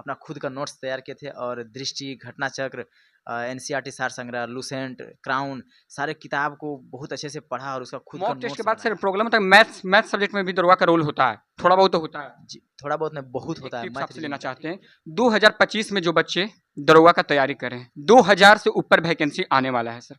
अपना खुद का नोट्स तैयार किए थे और दृष्टि, घटना चक्र, एनसीईआरटी सार संग्रह, लूसेंट, क्राउन सारे किताब को बहुत अच्छे से पढ़ा और उसका खुद का मॉक टेस्ट के नोट्स बाद सर बनाया। प्रॉब्लम होता है, मैथ्स सब्जेक्ट में भी दरोगा का रोल होता है, थोड़ा बहुत तो होता है। जी, थोड़ा बहुत नहीं, बहुत एक होता है टिप्स मैथ आपसे लेना रीजनिंग का। चाहते हैं, 2025 में जो बच्चे दरोगा का तैयारी कर रहे हैं, 2000 से ऊपर वैकेंसी आने वाला है सर,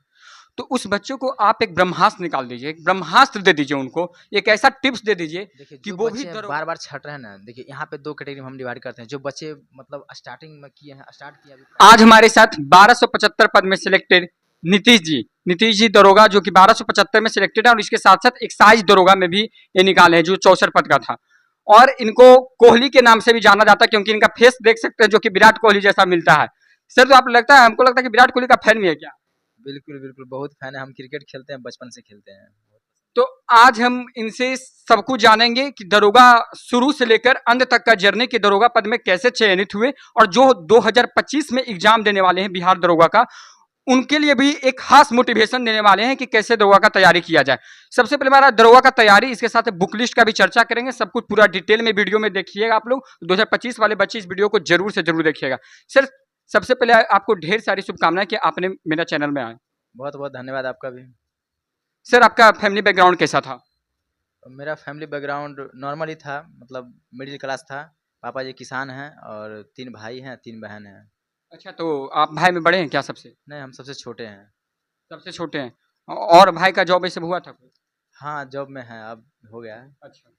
तो उस बच्चों को आप एक ब्रह्मास्त्र निकाल दीजिए, एक ब्रह्मास्त्र दे दीजिए उनको, एक ऐसा टिप्स दे दीजिए देखिए कि जो वो भी बच्चे दरोगा। बार-बार छँट रहे हैं ना, देखिए यहाँ पे 2 कैटेगरी में हम डिवाइड करते हैं। जो बच्चे मतलब स्टार्टिंग में किए हैं, स्टार्ट किए अभी आज हमारे साथ 1275 पद में सिलेक्टेड नीतीश जी दरोगा जो कि 1275 में सिलेक्टेड है, और इसके साथ साथ एक्साइज दरोगा में भी ये निकाले हैं जो 64 पद का था। और इनको कोहली के नाम से भी जाना जाता है क्योंकि इनका फेस देख सकते हैं जो कि विराट कोहली जैसा मिलता है। सर तो आप लगता है, हमको लगता है कि विराट कोहली का फैन भी है क्या? बिल्कुल, बिल्कुल बहुत फैन है, हम क्रिकेट खेलते हैं, बचपन से खेलते हैं। तो आज हम इनसे सब कुछ जानेंगे कि दरोगा शुरू से लेकर अंत तक का जर्नी के दरोगा पद में कैसे चयनित हुए, और जो 2025 में एग्जाम देने वाले हैं बिहार दरोगा का, उनके लिए भी एक खास मोटिवेशन देने वाले हैं कि कैसे दरोगा का तैयारी किया जाए। सबसे पहले हमारा दरोगा का तैयारी, इसके साथ बुक लिस्ट का भी चर्चा करेंगे, सब कुछ पूरा डिटेल में वीडियो में देखिएगा आप लोग। 2025 वाले बच्चे इस वीडियो को जरूर से जरूर देखिएगा। सर सबसे पहले आपको ढेर सारी शुभकामनाएं कि आपने मेरा चैनल में आए। बहुत-बहुत धन्यवाद आपका भी। सर आपका फैमिली बैकग्राउंड कैसा था? मेरा फैमिली बैकग्राउंड नॉर्मल ही था, मतलब मिडिल क्लास था। पापा जी किसान हैं और 3 भाई हैं, 3 बहन हैं। अच्छा, तो आप भाई में बड़े हैं क्या सबसे? नहीं, हम सबसे छोटे हैं। सबसे छोटे हैं। और भाई का जॉब ऐसे हुआ था कोई? हाँ, जॉब में हैं, अब हो गया है। अच्छा।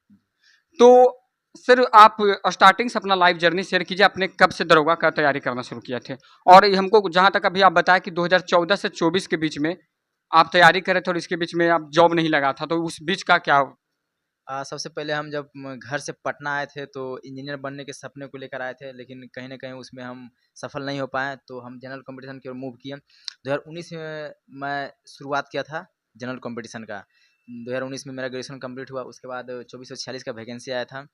तो सर आप स्टार्टिंग से अपना लाइफ जर्नी शेयर कीजिए, आपने कब से दरोगा का तैयारी करना शुरू किया थे? और ये हमको जहाँ तक अभी आप बताया कि 2014 से 24 के बीच में आप तैयारी कर रहे थे और इसके बीच में आप जॉब नहीं लगा था, तो उस बीच का क्या? सबसे पहले हम जब घर से पटना आए थे तो इंजीनियर बनने के सपने को लेकर आए थे, लेकिन कहीं न कहीं उसमें हम सफल नहीं हो पाए, तो हम जनरल कॉम्पिटिशन की ओर मूव किए। 2019 में मैं शुरुआत किया था जनरल कॉम्पिटिशन का। 2019 में मेरा ग्रेजुएशन कंप्लीट हुआ, उसके बाद 2446 का वैकेंसी आया था।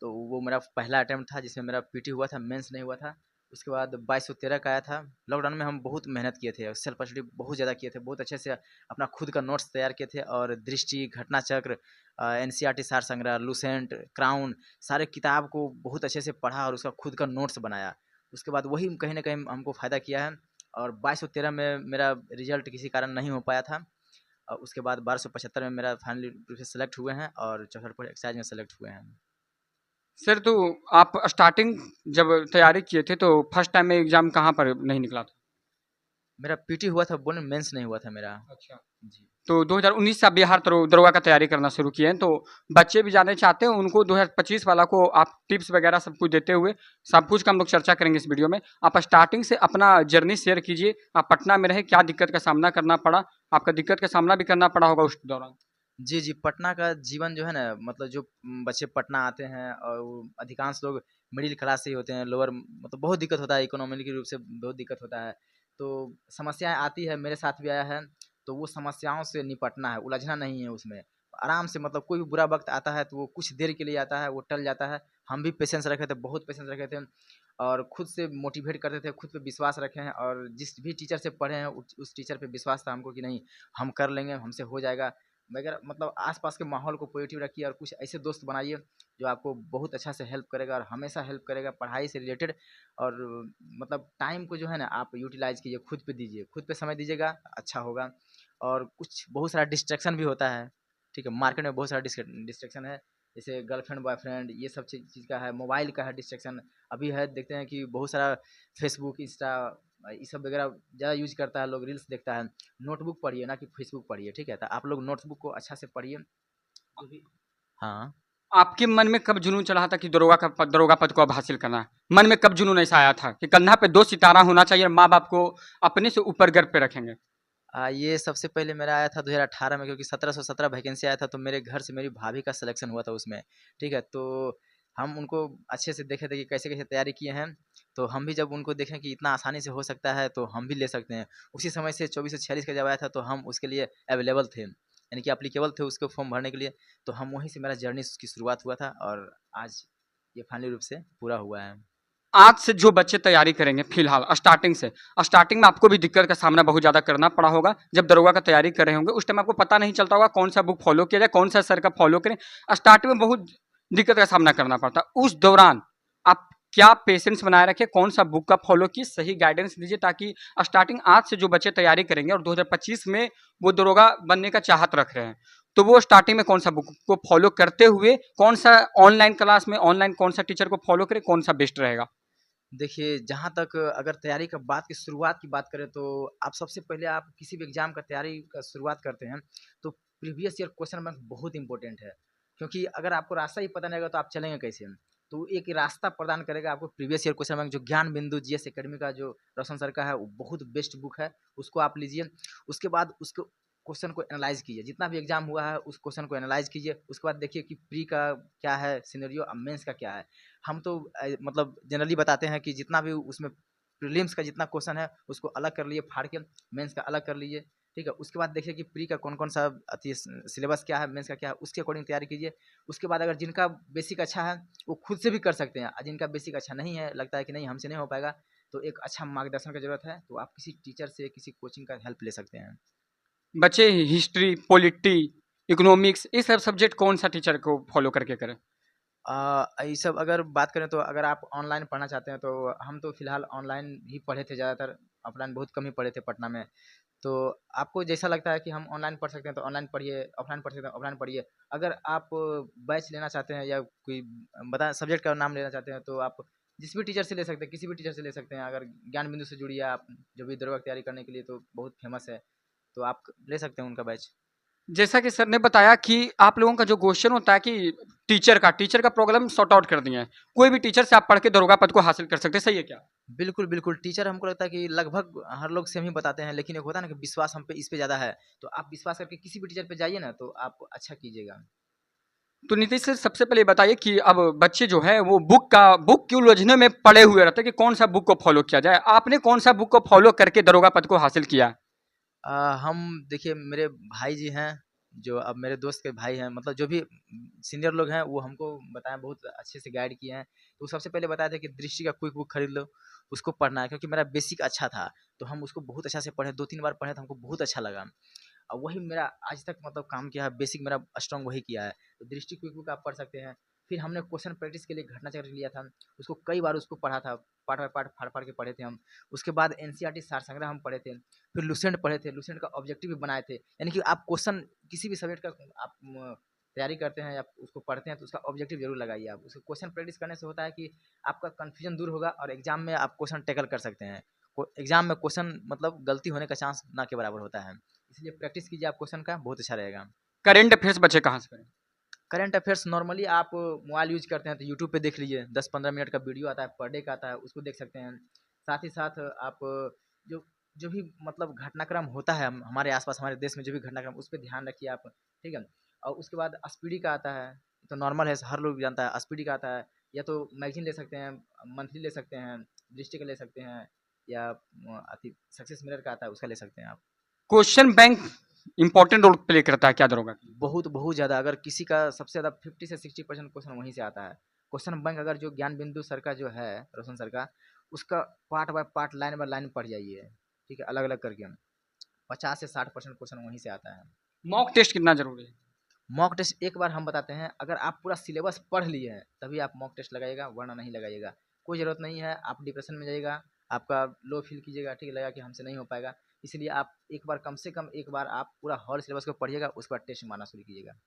तो वो मेरा पहला अटेम्प्ट था जिसमें मेरा पीटी हुआ था, मेंस नहीं हुआ था। उसके बाद 2213 का आया था। लॉकडाउन में हम बहुत मेहनत किए थे, सेल्फ स्टडी बहुत ज़्यादा किए थे, बहुत अच्छे से अपना खुद का नोट्स तैयार किए थे और दृष्टि, घटना चक्र, एनसीईआरटी सार संग्रह, लूसेंट, क्राउन सारे किताब को बहुत अच्छे से पढ़ा और उसका खुद का नोट्स बनाया। उसके बाद वही कहीं न कहीं हमको फ़ायदा किया है और 2213 में मेरा रिज़ल्ट किसी कारण नहीं हो पाया था। उसके बाद 1275 में मेरा फाइनली रूप से सेलेक्ट हुए हैं और 64 एक्साइज में सेलेक्ट हुए हैं। सर तो आप स्टार्टिंग जब तैयारी किए थे तो फर्स्ट टाइम में एग्जाम कहाँ पर नहीं निकला था? मेरा पीटी हुआ था, बोले मेंस नहीं हुआ था मेरा। अच्छा। जी। तो 2019 से आप बिहार दरोगा का तैयारी करना शुरू किए हैं, तो बच्चे भी जानना चाहते हैं, उनको 2025 वाला को आप टिप्स वगैरह सब कुछ देते हुए, सब कुछ का हम लोग चर्चा करेंगे इस वीडियो में। आप स्टार्टिंग से अपना जर्नी शेयर कीजिए, आप पटना में रहे, क्या दिक्कत का सामना करना पड़ा? आपका दिक्कत का सामना भी करना पड़ा होगा उस दौरान। जी, जी, पटना का जीवन जो है ना, मतलब जो बच्चे पटना आते हैं और वो अधिकांश लोग मिडिल क्लास से ही होते हैं, लोअर मतलब बहुत दिक्कत होता है, इकोनॉमिकली रूप से बहुत दिक्कत होता है। तो समस्याएँ आती है, मेरे साथ भी आया है, तो वो समस्याओं से निपटना है, उलझना नहीं है उसमें। आराम से मतलब कोई भी बुरा वक़्त आता है तो वो कुछ देर के लिए आता है, वो टल जाता है। हम भी पेशेंस रखे थे, बहुत पेशेंस रखे थे और खुद से मोटिवेट करते थे, खुद पे विश्वास रखे हैं और जिस भी टीचर से पढ़े हैं उस टीचर पे विश्वास था हमको कि नहीं, हम कर लेंगे, हमसे हो जाएगा। वगैरह मतलब आस-पास के माहौल को पॉजिटिव रखिए और कुछ ऐसे दोस्त बनाइए जो आपको बहुत अच्छा से हेल्प करेगा और हमेशा हेल्प करेगा पढ़ाई से रिलेटेड। और मतलब टाइम को जो है ना आप यूटिलाइज़ कीजिए, खुद पे दीजिए, खुद पे समय दीजिएगा, अच्छा होगा। और कुछ बहुत सारा डिस्ट्रैक्शन भी होता है, ठीक है? मार्केट में बहुत सारा डिस्ट्रैक्शन है, जैसे गर्लफ्रेंड, बॉयफ्रेंड ये सब चीज़ का है, मोबाइल का है डिस्ट्रैक्शन। अभी है देखते हैं कि बहुत सारा फेसबुक, इंस्टा ये सब वगैरह ज़्यादा यूज़ करता है, लोग रील्स देखता है। नोटबुक पढ़िए ना कि फेसबुक पढ़िए, ठीक है? तो आप लोग नोटबुक को अच्छा से पढ़िए जो भी। हाँ। आपके मन में कब जुनून चढ़ा था कि दरोगा पद को अब हासिल करना है? मन में कब जुनून ऐसा आया था कि कंधा पे 2 सितारा होना चाहिए और माँ-बाप को अपने से ऊपर गर्व पे रखेंगे? ये सबसे पहले मेरा आया था 2018 में, क्योंकि 1717 वैकेंसी आया था तो मेरे घर से मेरी भाभी का सिलेक्शन हुआ था उसमें, ठीक है? तो हम उनको अच्छे से देखे थे कि कैसे-कैसे तैयारी किए हैं, तो हम भी जब उनको देखें कि इतना आसानी से हो सकता है तो हम भी ले सकते हैं। उसी समय से 2446 का जब आया था तो हम उसके लिए अवेलेबल थे, यानी कि एप्लीकेबल थे उसको फॉर्म भरने के लिए, तो हम वहीं से मेरा जर्नी की शुरुआत हुआ था और आज ये फाइनली रूप से पूरा हुआ है। आज से जो बच्चे तैयारी करेंगे फिलहाल स्टार्टिंग में आपको भी दिक्कत का सामना बहुत ज़्यादा करना पड़ा होगा। जब दरोगा का तैयारी कर रहे होंगे उस टाइम आपको पता नहीं चलता होगा कौन सा बुक फॉलो किया जाए, कौन सा सर का फॉलो करें। स्टार्टिंग में बहुत दिक्कत का सामना करना पड़ता। उस दौरान आप क्या पेशेंस बनाए रखे, कौन सा बुक का फॉलो की, सही गाइडेंस दीजिए ताकि स्टार्टिंग आज से जो बच्चे तैयारी करेंगे और 2025 में वो दरोगा बनने का चाहत रख रहे हैं, तो वो स्टार्टिंग में कौन सा बुक को फॉलो करते हुए, कौन सा ऑनलाइन क्लास में ऑनलाइन कौन सा टीचर को फॉलो करे, कौन सा बेस्ट रहेगा? देखिए, जहाँ तक अगर तैयारी का बात की शुरुआत की बात करें तो आप सबसे पहले आप किसी भी एग्ज़ाम का तैयारी का शुरुआत करते हैं, तो प्रीवियस ईयर क्वेश्चन बैंक बहुत इम्पोर्टेंट है। क्योंकि अगर आपको रास्ता ही पता नहीं होगा तो आप चलेंगे कैसे? तो एक रास्ता प्रदान करेगा आपको प्रीवियस ईयर क्वेश्चन बैंक, जो ज्ञान बिंदु जीएस एकेडमी का जो रोशन सर का है, वो बहुत बेस्ट बुक है, उसको आप लीजिए। उसके बाद उसको क्वेश्चन को एनालाइज़ कीजिए, जितना भी एग्ज़ाम हुआ है उस क्वेश्चन को एनालाइज़ कीजिए। उसके बाद देखिए कि प्री का क्या है सिनेरियो और मेंस का क्या है। हम तो मतलब जनरली बताते हैं कि जितना भी उसमें प्रीलिम्स का जितना क्वेश्चन है उसको अलग कर लिए फाड़ के, मेंस का अलग कर लीजिए, ठीक है। उसके बाद देखिए कि प्री का कौन कौन सा अति सिलेबस क्या है, मेंस का क्या है, उसके अकॉर्डिंग तैयारी कीजिए। उसके बाद अगर जिनका बेसिक अच्छा है वो खुद से भी कर सकते हैं, और जिनका बेसिक अच्छा नहीं है, लगता है कि नहीं हमसे नहीं हो पाएगा, तो एक अच्छा मार्गदर्शन की जरूरत है, तो आप किसी टीचर से किसी कोचिंग का हेल्प ले सकते हैं। बच्चे हिस्ट्री, पॉलिटी, इकोनॉमिक्स, ये सब सब्जेक्ट कौन सा टीचर को फॉलो करके करें? ये सब अगर बात करें तो अगर आप ऑनलाइन पढ़ना चाहते हैं तो हम तो फिलहाल ऑनलाइन ही पढ़े थे ज़्यादातर, ऑफलाइन बहुत कम ही पढ़े थे पटना में। तो आपको जैसा लगता है कि हम ऑनलाइन पढ़ सकते हैं तो ऑनलाइन पढ़िए, ऑफलाइन पढ़ सकते हैं ऑफलाइन पढ़िए। अगर आप बैच लेना चाहते हैं या कोई बता सब्जेक्ट का नाम लेना चाहते हैं तो आप जिस भी टीचर से ले सकते हैं, किसी भी टीचर से ले सकते हैं। अगर ज्ञान बिंदु से जुड़िए आप, जो भी दरोगा की तैयारी करने के लिए तो बहुत फेमस है, तो आप ले सकते हैं उनका बैच। जैसा कि सर ने बताया कि आप लोगों का जो क्वेश्चन होता है कि टीचर का प्रॉब्लम सॉर्ट आउट कर दिए हैं, कोई भी टीचर से आप पढ़ के दरोगा पद को हासिल कर सकते हैं, सही है क्या? बिल्कुल, बिल्कुल। टीचर हमको लगता है कि लगभग हर लोग सेम ही बताते हैं, लेकिन एक होता है ना कि विश्वास हम पे इस पे ज़्यादा है, तो आप विश्वास करके किसी भी टीचर पे जाइए ना, तो आप अच्छा कीजिएगा। तो नीतीश सर सबसे पहले बताइए कि अब बच्चे जो है वो बुक की उलझने में पड़े हुए रहते हैं कि कौन सा बुक को फॉलो किया जाए, आपने कौन सा बुक को फॉलो करके दरोगा पद को हासिल किया? अ, हम देखिए मेरे भाई जी हैं, जो अब मेरे दोस्त के भाई हैं, मतलब जो भी सीनियर लोग हैं वो हमको बताएँ, बहुत अच्छे से गाइड किए हैं। तो सबसे पहले बताए थे कि दृष्टि का क्विक बुक खरीद लो, उसको पढ़ना है, क्योंकि मेरा बेसिक अच्छा था, तो हम उसको बहुत अच्छा से पढ़े, 2-3 बार पढ़े तो हमको बहुत अच्छा लगा। और वही मेरा आज तक मतलब काम किया है, बेसिक मेरा स्ट्रॉन्ग वही किया है। तो दृष्टि क्विक बुक आप पढ़ सकते हैं। फिर हमने क्वेश्चन प्रैक्टिस के लिए घटना चक्र लिया था, उसको कई बार उसको पढ़ा था, पार्ट बाय पार्ट फाड़-फाड़ के पढ़े थे हम। उसके बाद एनसीईआरटी सार संग्रह हम पढ़े थे, फिर लुसेंट पढ़े थे, लुसेंट का ऑब्जेक्टिव भी बनाए थे। यानी कि आप क्वेश्चन किसी भी सब्जेक्ट का आप तैयारी करते हैं या उसको पढ़ते हैं तो उसका ऑब्जेक्टिव ज़रूर लगाइए आप। उसको क्वेश्चन प्रैक्टिस करने से होता है कि आपका कन्फ्यूजन दूर होगा और एग्ज़ाम में आप क्वेश्चन टैकल कर सकते हैं। को एग्ज़ाम में क्वेश्चन मतलब गलती होने का चांस ना के बराबर होता है। इसलिए प्रैक्टिस कीजिए आप क्वेश्चन का, बहुत अच्छा रहेगा। करेंट अफेयर्स बच्चे कहाँ से करें? करंट अफेयर्स नॉर्मली आप मोबाइल यूज़ करते हैं तो यूट्यूब पे देख लीजिए, 10-15 मिनट का वीडियो आता है, पर डे का आता है, उसको देख सकते हैं। साथ ही साथ आप जो जो भी मतलब घटनाक्रम होता है हमारे आस-पास हमारे देश में जो भी घटनाक्रम, उस पे ध्यान रखिए आप, ठीक है? और उसके बाद स्पीडी का आता है, तो नॉर्मल है, हर लोग जानता है। स्पीडी का आता है, या तो मैगज़ीन ले सकते हैं, मंथली ले सकते हैं, दृष्टि का ले सकते हैं, या सक्सेस मिरर का आता है, उसका ले सकते हैं आप। Question bank important role play करता है क्या दरोगा? बहुत, बहुत ज़्यादा, अगर किसी का सबसे ज़्यादा 50 से 60% क्वेश्चन वहीं से आता है। क्वेश्चन बैंक अगर जो ज्ञान बिंदु सर का जो है, रोशन सर का, उसका part by part, line by line पढ़ जाइए, ठीक है? अलग-अलग करके। 50 से 60% क्वेश्चन वहीं से आता है। मॉक टेस्ट कितना जरूरी है? मॉक टेस्ट एक बार हम बताते हैं, अगर आप पूरा सिलेबस पढ़ लिए हैं, तभी आप मॉक टेस्ट लगाइएगा, वरना नहीं लगाइएगा। कोई ज़रूरत नहीं है, आप डिप्रेशन में जाइएगा, आपका लो फ़ील कीजिएगा, ठीक है? लगेगा कि हमसे नहीं हो पाएगा। इसलिए आप एक बार, कम से कम एक बार आप पूरा होल सिलेबस को पढ़िएगा, उसके बाद टेस्ट मारना शुरू कीजिएगा।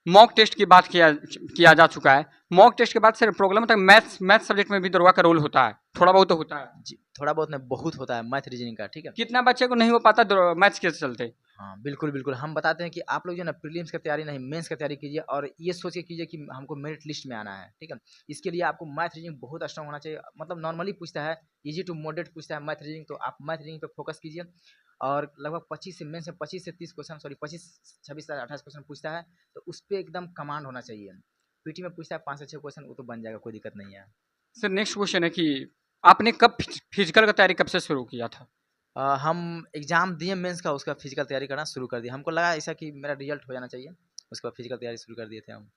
मॉक टेस्ट की बात किया जा चुका है। मॉक टेस्ट के बाद सर प्रॉब्लम होता है, मैथ्स सब्जेक्ट में भी दरोगा का रोल होता है, थोड़ा बहुत तो होता है। जी, थोड़ा बहुत नहीं, बहुत होता है मैथ रीजनिंग का, ठीक है? कितना बच्चे को नहीं हो पाता मैथ्स के चलते? हाँ, बिल्कुल, बिल्कुल। हम बताते हैं कि आप लोग जो है ना प्रीलिम्स की तैयारी नहीं, मेंस की तैयारी कीजिए, और ये सोच के कीजिए कि हमको मेरिट लिस्ट में आना है, ठीक है? इसके लिए आपको मैथ रीजनिंग बहुत स्ट्रांग होना चाहिए। मतलब नॉर्मली पूछता है, ईज़ी टू मॉडरेट पूछता है मैथ रीजनिंग, तो आप मैथ रीजनिंग पे फोकस कीजिए। और लगभग 25 से मेंस में 25 से 30 क्वेश्चन, सॉरी 25, 26 से 28 क्वेश्चन पूछता है, तो उस पे एकदम कमांड होना चाहिए। पीटी में पूछता है 5 से 6 क्वेश्चन, वो तो बन जाएगा, कोई दिक्कत नहीं है। सर नेक्स्ट क्वेश्चन है कि आपने कब फिजिकल का तैयारी कब से शुरू किया था? हम एग्ज़ाम दिए मेंस का, उसका फिजिकल तैयारी करना शुरू कर दिए। हमको लगा ऐसा कि मेरा रिजल्ट हो जाना चाहिए, उसके बाद फिजिकल तैयारी शुरू कर दिए थे हम।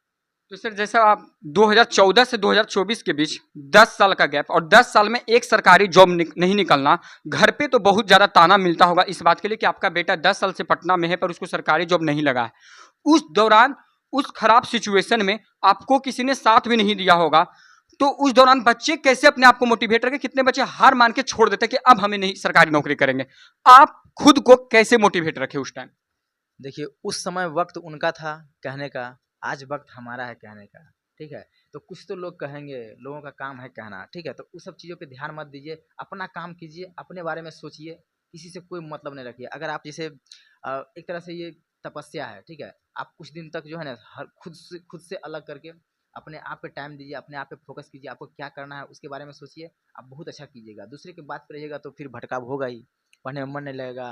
तो सर जैसा आप 2014 से 2024 के बीच 10 साल का गैप, और 10 साल में एक सरकारी जॉब नहीं निकलना, घर पे तो बहुत ज़्यादा ताना मिलता होगा इस बात के लिए कि आपका बेटा 10 साल से पटना में है पर उसको सरकारी जॉब नहीं लगा है। उस दौरान, उस खराब सिचुएशन में आपको किसी ने साथ भी नहीं दिया होगा, तो उस दौरान बच्चे कैसे अपने आप को मोटिवेट रखें? कितने बच्चे हार मान के छोड़ देते कि अब हमें नहीं सरकारी नौकरी करेंगे? आप खुद को कैसे मोटिवेट रखे उस टाइम? देखिए, उस समय वक्त उनका था कहने का, आज वक्त हमारा है कहने का, ठीक है? तो कुछ तो लोग कहेंगे, लोगों का काम है कहना, ठीक है? तो उस सब चीज़ों पे ध्यान मत दीजिए, अपना काम कीजिए, अपने बारे में सोचिए, किसी से कोई मतलब नहीं रखिए। अगर आप जैसे एक तरह से ये तपस्या है, ठीक है? आप कुछ दिन तक जो है ना हर खुद से अलग करके अपने आप पे टाइम दीजिए, अपने आप पे फ़ोकस कीजिए, आपको क्या करना है उसके बारे में सोचिए, आप बहुत अच्छा कीजिएगा। दूसरे की बात पे रहिएगा तो फिर भटकाव होगा ही, पढ़ने में मन नहीं लगेगा,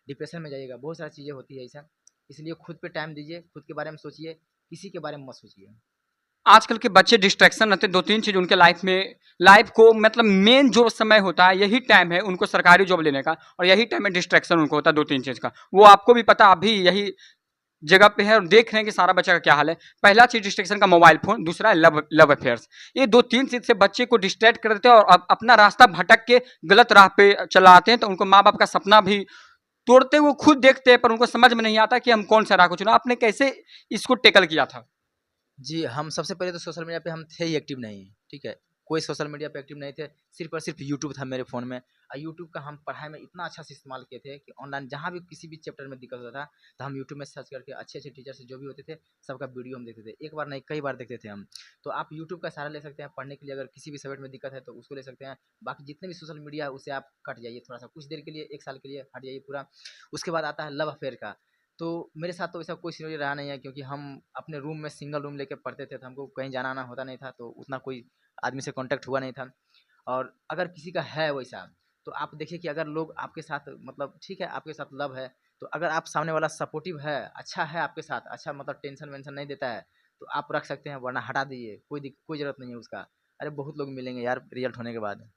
डिप्रेशन में जाइएगा, बहुत सारी चीज़ें होती है ऐसा। इसलिए खुद पे टाइम दीजिए, खुद के बारे में सोचिए, किसी के बारे में मत सोचिए। आजकल के बच्चे डिस्ट्रैक्शन रहते हैं, 2-3 चीज़ उनके लाइफ को मतलब मेन जो समय होता है, यही टाइम है उनको सरकारी जॉब लेने का और यही टाइम है डिस्ट्रैक्शन उनको होता है 2-3 चीज़ का। वो आपको भी पता, आप भी यही जगह पे है और देख रहे हैं कि सारा बच्चा का क्या हाल है। पहला चीज़ डिस्ट्रैक्शन का मोबाइल फ़ोन, दूसरा है लव अफेयर्स। ये 2-3 चीज़ से बच्चे को डिस्ट्रैक्ट कर देते हैं और अपना रास्ता भटक के गलत राह पे चला आते हैं, तो उनको माँ-बाप का सपना भी तोड़ते हुए खुद देखते हैं, पर उनको समझ में नहीं आता कि हम कौन सा राह को चुना। आपने कैसे इसको टैकल किया था? जी, हम सबसे पहले तो सोशल मीडिया पे हम थे ही एक्टिव नहीं, ठीक है? कोई सोशल मीडिया पे एक्टिव नहीं थे, सिर्फ़ और सिर्फ़ यूट्यूब था मेरे फ़ोन में। यूट्यूब का हम पढ़ाई में इतना अच्छा से इस्तेमाल किए थे कि ऑनलाइन जहाँ भी किसी भी चैप्टर में दिक्कत होता था, तो हम यूट्यूब में सर्च करके अच्छे-अच्छे टीचर से जो भी होते थे, सबका वीडियो हम देखते थे। एक बार नहीं, कई बार देखते थे हम। तो आप यूट्यूब का सहारा ले सकते हैं पढ़ने के लिए, अगर किसी भी सब्जेक्ट में दिक्कत है तो उसको ले सकते हैं। बाकी जितने भी सोशल मीडिया है उससे आप कट जाइए थोड़ा-सा, कुछ देर के लिए, 1 साल के लिए हट जाइए पूरा। उसके बाद आता है लव अफ़ेयर का। तो मेरे साथ तो ऐसा कोई सिनेरियो रहा नहीं है, क्योंकि हम अपने रूम में सिंगल रूम लेके पढ़ते थे, तो हमको कहीं जाना-आना होता नहीं था, तो उतना कोई आदमी से कॉन्टैक्ट हुआ नहीं था। और अगर किसी का है वैसा, तो आप देखिए कि अगर लोग आपके साथ मतलब ठीक है, आपके साथ लव है, तो अगर आप सामने वाला सपोर्टिव है, अच्छा है आपके साथ, अच्छा मतलब टेंशन-वेंशन नहीं देता है, तो आप रख सकते हैं, वरना हटा दीजिए, कोई ज़रूरत नहीं है उसका। अरे बहुत लोग मिलेंगे यार रिज़ल्ट होने के बाद।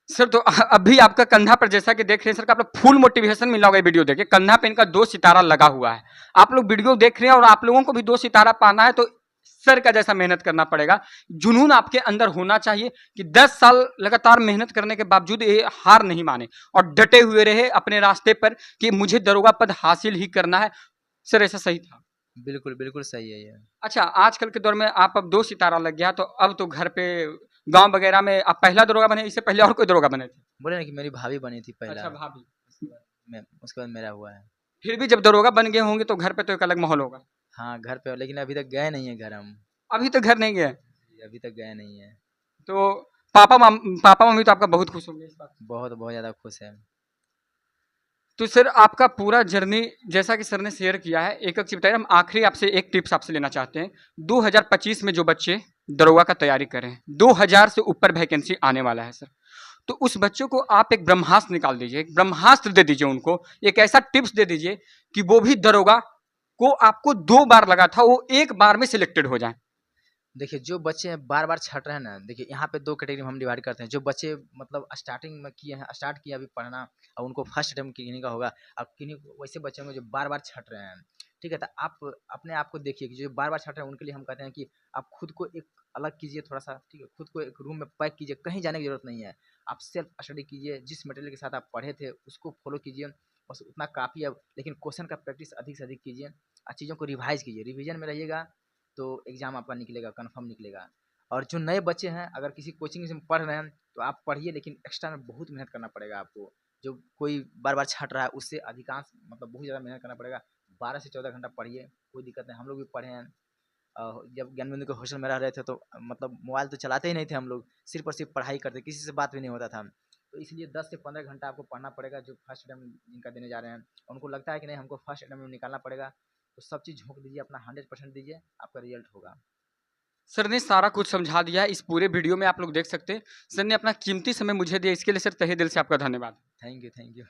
सर तो अभी आपका कंधा पर जैसा कि देख रहे हैं सर, का आप लोग फुल मोटिवेशन मिला होगा ये वीडियो देख के। कंधा पे इनका 2 सितारा लगा हुआ है। आप लोग वीडियो देख रहे हैं और आप लोगों को भी 2 सितारा पाना है तो सर का जैसा मेहनत करना पड़ेगा। जुनून आपके अंदर होना चाहिए कि 10 साल लगातार मेहनत करने के बावजूद ये हार नहीं माने और डटे हुए रहे अपने रास्ते पर कि मुझे दरोगा पद हासिल ही करना है। सर ऐसा सही था? बिल्कुल, बिल्कुल सही है ये। अच्छा, आजकल के दौर में आप अब 2 सितारा लग गया तो अब तो घर पे गाँव वगैरह में आप पहला दरोगा बने, इससे पहले और कोई दरोगा बने थे? बोले ना कि मेरी भाभी बनी थी अच्छा, पहला, भाभी। मैं उसके बाद मेरा हुआ है। फिर भी जब दरोगा बन गए होंगे तो घर पे तो एक अलग माहौल होगा। हाँ, घर पे, लेकिन अभी तक गए नहीं हैं घर हम। अभी तक घर नहीं गए, जी, अभी तक गए नहीं हैं। तो पापा-मम्मी तो आपका बहुत खुश होंगे इस बात से। बहुत बहुत ज़्यादा खुश हैं। तो सर आपका पूरा जर्नी जैसा कि सर ने शेयर किया है, एक-एक चीज़ बताइए। हम आखिरी आपसे एक टिप्स आपसे लेना चाहते हैं। 2025 में जो बच्चे दरोगा का तैयारी कर रहे हैं, 2000 से ऊपर वैकेंसी आने वाला है सर। तो उस बच्चों को आप एक ब्रह्मास्त्र निकाल दीजिए, एक ब्रह्मास्त्र दे दीजिए उनको, एक ऐसा टिप्स दे दीजिए कि वो भी दरोगा को आपको 2 बार लगा था, वो 1 बार में सिलेक्टेड हो जाएँ। देखिए, जो बच्चे बार-बार छँट रहे हैं ना, देखिए यहाँ पे 2 कैटेगरी में हम डिवाइड करते हैं। जो बच्चे मतलब स्टार्टिंग में किए हैं, स्टार्ट किए अभी पढ़ना, और उनको फर्स्ट अटेम्प्ट किन्हीं का होगा। अब किन्हीं वैसे बच्चे होंगे जो बार-बार छँट रहे हैं, ठीक है? तो आप अपने आप को देखिए कि जो बार-बार छँट रहे हैं, उनके लिए हम कहते हैं कि आप खुद को एक अलग कीजिए थोड़ा-सा, ठीक है? खुद को एक रूम में पैक कीजिए, कहीं जाने की ज़रूरत नहीं है। आप सेल्फ स्टडी कीजिए, जिस मटेरियल के साथ आप पढ़े थे, उसको फ़ॉलो कीजिए, बस उतना काफ़ी है। लेकिन क्वेश्चन का प्रैक्टिस अधिक से अधिक कीजिए, चीज़ों को रिवाइज़ कीजिए। रिवीजन में रहिएगा तो एग्ज़ाम आपका निकलेगा, कन्फर्म निकलेगा। और जो नए बच्चे हैं, अगर किसी कोचिंग से पढ़ रहे हैं, तो आप पढ़िए, लेकिन एक्स्ट्रा में बहुत मेहनत करना पड़ेगा आपको। जो कोई बार-बार छँट रहा है, उससे अधिकांश मतलब बहुत ज़्यादा मेहनत करना पड़ेगा। 12 से 14 घंटा पढ़िए, कोई दिक्कत नहीं। हम लोग भी पढ़े हैं। जब ज्ञान बिंदु के हॉस्टल में रह रहे थे, तो मतलब मोबाइल तो चलाते ही नहीं थे हम लोग, सिर्फ़ और सिर्फ़ पढ़ाई करते, किसी से बात भी नहीं होता था। तो इसलिए 10 से 15 घंटा आपको पढ़ना पड़ेगा, जो फर्स्ट अटेम्प्ट जिनका देने जा रहे हैं। उनको लगता है कि नहीं, हमको फर्स्ट अटेम्प्ट में निकालना पड़ेगा, तो सब चीज़ झोंक दीजिए, अपना 100% दीजिए, आपका रिज़ल्ट होगा। सर ने सारा कुछ समझा दिया है, इस पूरे वीडियो में आप लोग देख सकते हैं। सर ने अपना कीमती समय मुझे दिया, इसके लिए सर तहे दिल से आपका धन्यवाद। Thank you, thank you.